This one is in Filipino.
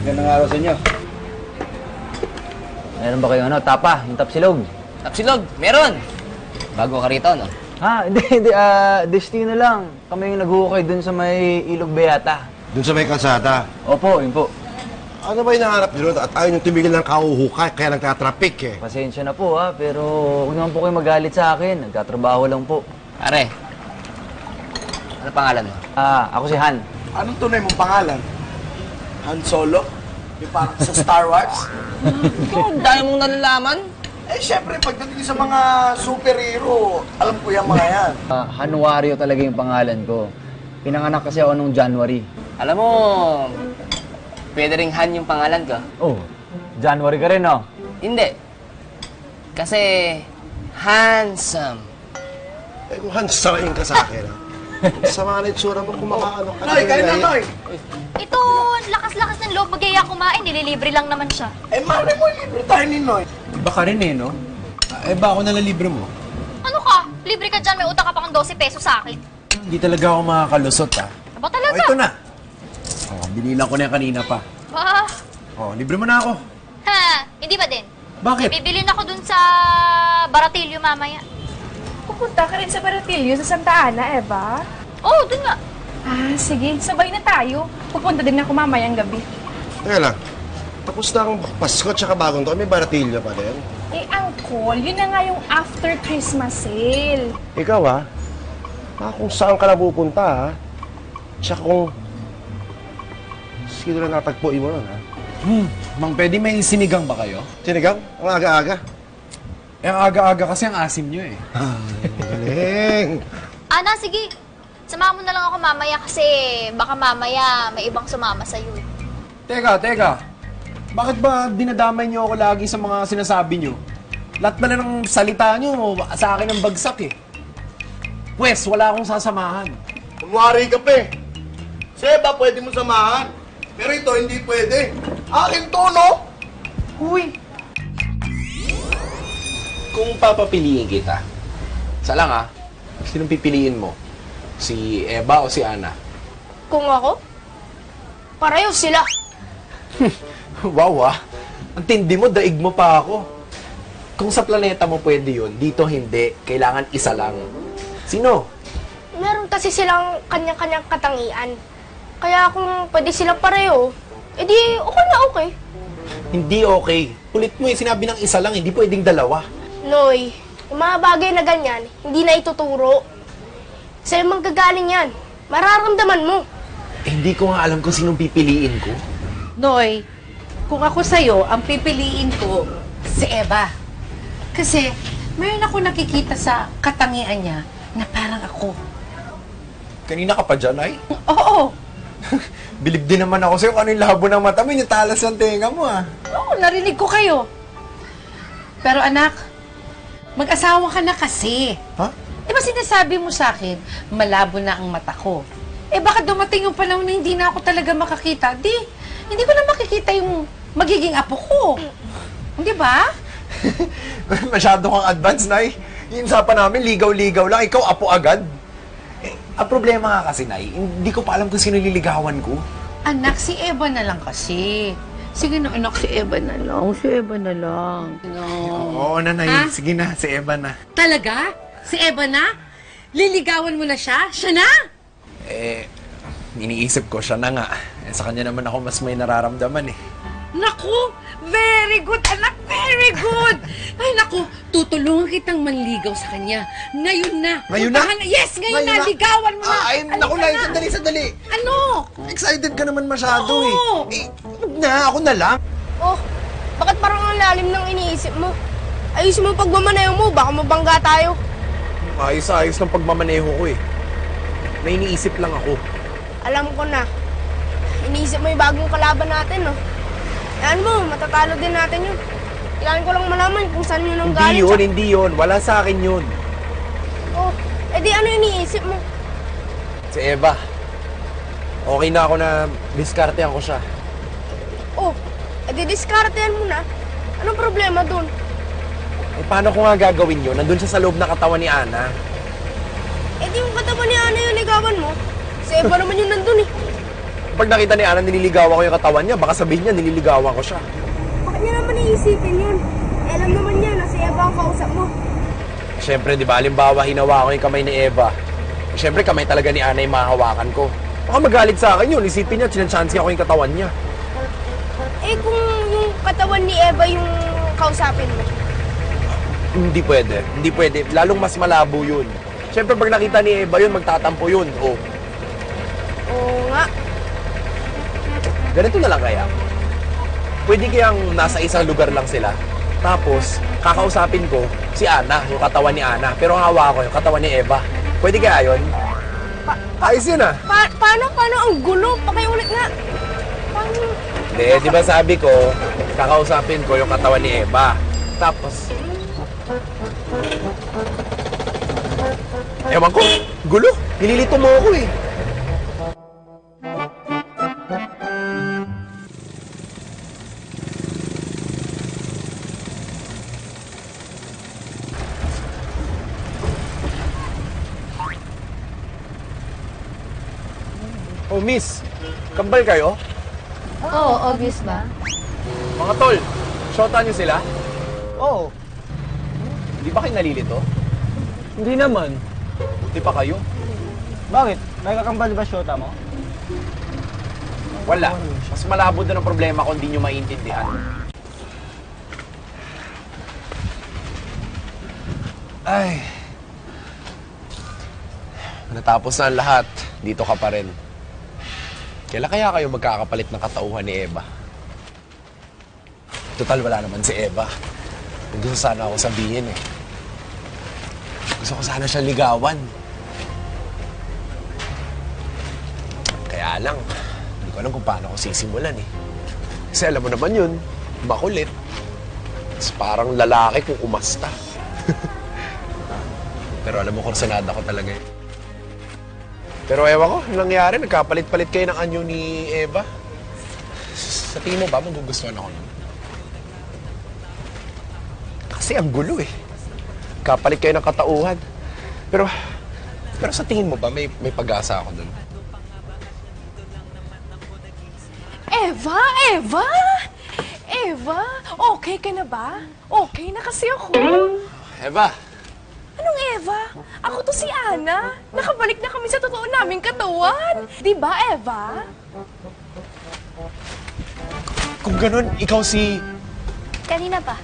Gandang araw sa inyo. Meron ba kayo tapa? Yung tapsilog? Tapsilog, meron. Bago ka rito, no? Hindi. Destino lang. Kami yung naghuhukay dun sa may Ilog Beata. Doon sa may kalsada. Opo, yun po. Ano ba hinahanap nyo? At ayaw nyo tumigil ng kauhukay, kaya nagtatraffic eh. Pasensya na po pero huwag naman po kayo magalit sa akin. Nagtatrabaho lang po. Pare, ano pangalan mo? Ako si Han. Anong tunay mong pangalan? Han Solo? Yung parang sa Star Wars? Ito, dahil mong nalalaman. Eh, syempre, pagdating sa mga superhero, alam ko yung mga yan. Januario talaga yung pangalan ko. Pinanganak kasi ako nung January. Alam mo, pwede ring Han yung pangalan ko. Oh, January ka rin, no? Hindi. Kasi, handsome. Eh, kung hansain ka sa akin, ha? Sama na itsura mo, kumakaano ka. Noy, kayo na, Noy! Ito, lakas-lakas ng loob magaya kumain. Nililibre lang naman siya. Eh, mali mo, libre tayo ni Noy. Baka rin eh, no? Eh, ba ako nalalibre mo? Ano ka? Libre ka dyan. May utang ka pang 12 pesos sa akin. Hindi talaga ako makakalusot, ah. Aba talaga? Oh, ito na. Oh, binilang ko na yan kanina pa. Ba? Oh, libre mo na ako. Ha? Hindi ba din? Bakit? Bibilin ako dun sa Baratillo mamaya. Pupunta ka rin sa Baratillo sa Santa Ana, Eva? Oh, dun nga. Ah, sige. Sabay na tayo. Pupunta din ako mamayang gabi. Teka lang, tapos na ang Pasko tsaka bagong taon, may Baratillo pa din. Eh, Uncle, yun na nga yung after Christmas sale. Ikaw, ha? Kung saan ka na pupunta, ha? Tsaka kung sino na natagpuin mo nun, ha? Mang, pwede may sinigang ba kayo? Sinigang? Ang aga-aga. Eh, ang aga-aga kasi ang asim nyo eh. Galing! Ana, sige. Samahan mo na lang ako mamaya kasi baka mamaya may ibang sumama sa'yo. Teka. Bakit ba dinadamay nyo ako lagi sa mga sinasabi nyo? Lahat ba na ng salita nyo sa akin ang bagsak eh. Pwes, wala akong sasamahan. Kunwari ka pa eh. Si Eva, pwede mo samahan. Pero ito, hindi pwede. Akin to, no? Uy, Kung papapiliin kita, isa lang sinong pipiliin mo? Si Eva o si Ana? Kung ako? Pareho sila. Wow ang tindi mo, daig mo pa ako. Kung sa planeta mo pwede yun, dito hindi. Kailangan isa lang. Sino? Meron kasi silang kanya-kanyang katangian. Kaya kung pwede silang pareho, edi okay na okay. Hindi okay. Kulit mo sinabi ng isa lang, hindi pwedeng dalawa. Noy, yung mga bagay na ganyan, hindi na ituturo. Sa'yo manggagaling yan. Mararamdaman mo. Hindi ko nga alam kung sinong pipiliin ko. Noy, kung ako sa'yo, ang pipiliin ko, si Eva. Kasi, mayroon ako nakikita sa katangian niya na parang ako. Kanina ka pa dyan, ay? Oo, Bilib din naman ako sa'yo kung ano yung labo ng mata mo, yung talas ng tenga mo oo, narinig ko kayo. Pero anak, mag-asawa ka na kasi. Ha? Di ba sinasabi mo sa akin, malabo na ang mata ko? Eh baka dumating yung panahon na hindi na ako talaga makakita. Hindi ko na makikita yung magiging apo ko. Di ba? Masyado kang advance, Nay. Yung usapan namin, ligaw-ligaw lang. Ikaw, apo agad. Eh, ang problema nga kasi, Nay, hindi ko pa alam kung sino liligawan ko. Anak, si Eva na lang kasi. Sige na, anak, si Eva na lang. Si Eva na lang. No. Oo na, Nay. Ha? Sige na, si Eva na. Talaga? Si Eva na? Liligawan mo na siya? Siya na? Eh, iniisip ko siya na nga. Eh, sa kanya naman ako mas may nararamdaman eh. Naku! Very good, anak! Very good! Ay, naku! Tutulungan kitang manligaw sa kanya. Ngayon na! Ngayon na? Yes, ngayon na! Ligawan mo na! Ay, naku, Nay, sandali. Ano? Excited ka naman masyado Oo. eh. Huwag na, ako na lang. Oh, bakit parang ang lalim ng iniisip mo? Ayusin mo pagmamaneho mo, baka mabangga tayo. Ayos ng pagmamaneho ko eh. May iniisip lang ako. Alam ko na. Iniisip mo yung bagong kalaban natin, no? Yan mo, matatalo din natin yun. Kailangan ko lang malaman kung saan yun ang galing. Hindi yun. Wala sa akin yun. Oh, edi ano iniisip mo? Si Eva. Okay na ako na diskartehan ko siya. Oh, edi diskartehan mo na. Anong problema dun? Eh, paano ko nga gagawin yun? Nandun siya sa loob na katawan ni Ana. Edi yung katawan ni Ana yung ligawan mo. Si Eva naman yung nandun eh. Pag nakita ni Ana nililigawan ko yung katawan niya, baka sabihin niya nililigawan ko siya. Bakit niya naman iisipin yun? Eh, alam naman niya na si Eva ang kausap mo. Siyempre, di ba, halimbawa, hinawa ko yung kamay ni Eva. Siyempre, kamay talaga ni Ana yung mahahawakan ko. Baka magalit sa akin yun. Isipin niya, chinanchance ako yung katawan niya. Eh, kung yung katawan ni Eva yung kausapin mo. Hindi pwede. Hindi pwede. Lalong mas malabo yun. Siyempre, pag nakita ni Eva yun, magtatampo yun. Oh, Oo nga. ganito na lang kaya. Pwede kayang nasa isang lugar lang sila. Tapos, kakausapin ko si Ana, yung katawan ni Ana. Pero hawa ko yung katawan ni Eva. Pwede kaya yun? Ayos yun ah. Paano ang gulo? Pakiulit nga. Paano? Hindi, di ba sabi ko, kakausapin ko yung katawan ni Eva. Tapos, ewan ko, gulo. Nililito mo ako eh. Oh, miss. Kambal kayo? Oo, obvious ba? Mga tol, shota niyo sila? Oo. Di ba kayo nalilito? Hindi naman. Di pa kayo? Bakit? May kakambal ba syota mo? Wala. Mas malabo doon ang problema kung di nyo maintindihan. Ay. Natapos na ang lahat. Dito ka pa rin. Kailan kaya kayo magkakapalit ng katauhan ni Eva? Total, wala naman si Eva. Gusto sana ako sabihin eh. Gusto ko sana siya ligawan. Kaya lang, hindi ko alam kung paano ko sisimulan eh. Kasi alam mo naman yun, makulit. Tapos parang lalaki kung umasta. Pero alam mo, kursunada ko talaga eh. Pero ewan ko, anong nangyari? Nagkapalit-palit kayo ng anyo ni Eva. Sa tingin mo ba, magugustuhan ako nun? Kasi ang gulo eh. Kapalit kayo ng katauhan. Pero sa tingin mo ba, may pag-asa ako dun? Eva? Eva? Eva? Okay ka na ba? Okay na kasi ako. Eva! Anong Eva? Ako to si Ana. Nakabalik na kami sa totoo naming katawan. Di ba, Eva? Kung ganun, ikaw si... Kanina pa.